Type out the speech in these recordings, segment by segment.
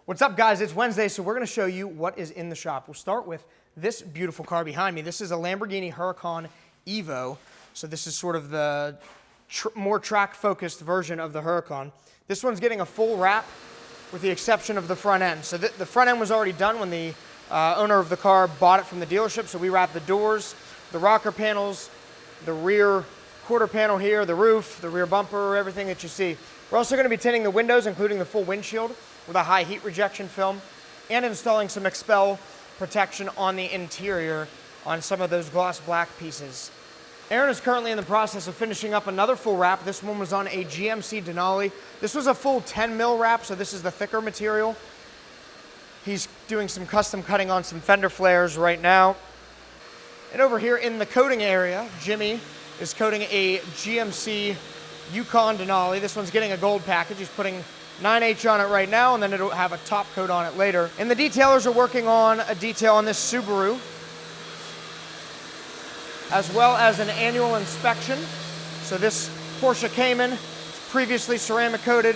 What's up, guys? It's Wednesday, so we're going to show you what is in the shop. We'll start with this beautiful car behind me. This is a Lamborghini Huracan Evo. So this is sort of the more track-focused version of the Huracan. This one's getting a full wrap with the exception of the front end. So the front end was already done when the owner of the car bought it from the dealership. So we wrapped the doors, the rocker panels, the rear quarter panel here, the roof, the rear bumper, everything that you see. We're also going to be tinting the windows, including the full windshield, with a high heat rejection film, and installing some expel protection on the interior on some of those gloss black pieces. Aaron is currently in the process of finishing up another full wrap. This one was on a GMC Denali. This was a full 10 mil wrap, so this is the thicker material. He's doing some custom cutting on some fender flares right now. And over here in the coating area, Jimmy is coating a GMC Yukon Denali. This one's getting a gold package. He's putting 9H on it right now, and then it'll have a top coat on it later. And the detailers are working on a detail on this Subaru, as well as an annual inspection. So this Porsche Cayman is previously ceramic coated.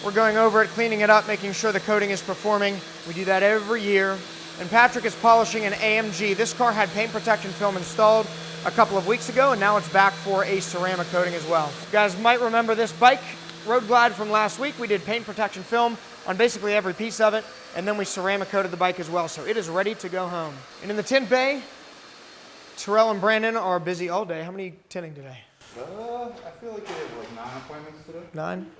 We're going over it, cleaning it up, making sure the coating is performing. We do that every year. And Patrick is polishing an AMG. This car had paint protection film installed a couple of weeks ago, and now it's back for a ceramic coating as well. You guys might remember this bike Road Glide from last week. We did paint protection film on basically every piece of it, and then we ceramic coated the bike as well, so it is ready to go home. And in the tint bay, Terrell and Brandon are busy all day. How many tinting today? I feel like they have like 9 appointments today. 9?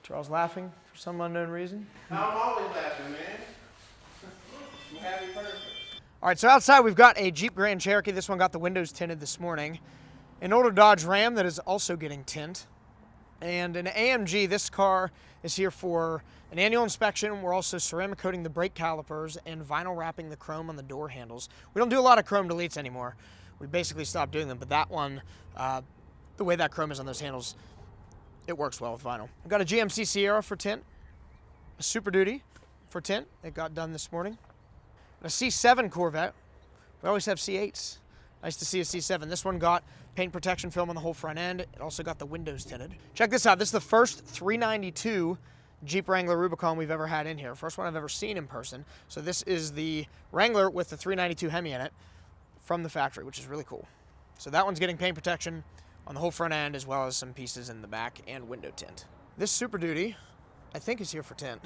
Terrell's laughing for some unknown reason. I'm always laughing, man. I'm happy person. All right, so outside we've got a Jeep Grand Cherokee. This one got the windows tinted this morning. An older Dodge Ram that is also getting tint. And an AMG. This car is here for an annual inspection. We're also ceramic coating the brake calipers and vinyl wrapping the chrome on the door handles. We don't do a lot of chrome deletes anymore. We basically stopped doing them, but that one, the way that chrome is on those handles, it works well with vinyl. I've got a GMC Sierra for tint, a Super Duty for tint. It got done this morning. A C7 Corvette. We always have C8s. Nice to see a C7. This one got paint protection film on the whole front end. It also got the windows tinted. Check this out. This is the first 392 Jeep Wrangler Rubicon we've ever had in here. First one I've ever seen in person. So this is the Wrangler with the 392 Hemi in it from the factory, which is really cool. So that one's getting paint protection on the whole front end, as well as some pieces in the back and window tint. This Super Duty, I think, is here for tint.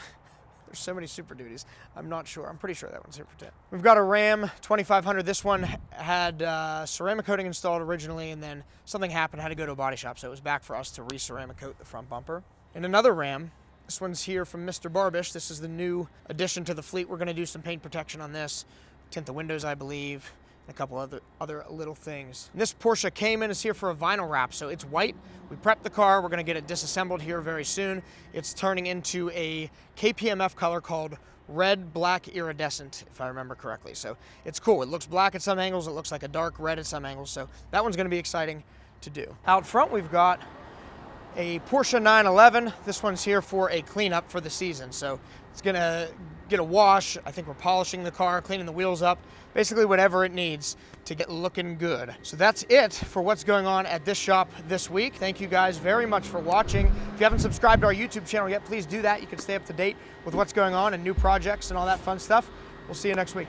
There's so many Super Duties. I'm not sure. I'm pretty sure that one's here for tint. We've got a Ram 2500. This one had ceramic coating installed originally, and then something happened. I had to go to a body shop, so it was back for us to re-ceramic coat the front bumper. And another Ram. This one's here from Mr. Barbish. This is the new addition to the fleet. We're going to do some paint protection on this, tint the windows, I believe, and a couple other little things. And this Porsche Cayman is here for a vinyl wrap, so it's white. We prepped the car. We're going to get it disassembled here very soon. It's turning into a KPMF color called red black iridescent, if I remember correctly. So it's cool. It looks black at some angles. It looks like a dark red at some angles. So that one's going to be exciting to do. Out front, we've got a Porsche 911. This one's here for a cleanup for the season. So it's going to get a wash. I think we're polishing the car, cleaning the wheels up, basically whatever it needs to get looking good. So that's it for what's going on at this shop this week. Thank you guys very much for watching. If you haven't subscribed to our YouTube channel yet, please do that. You can stay up to date with what's going on and new projects and all that fun stuff. We'll see you next week.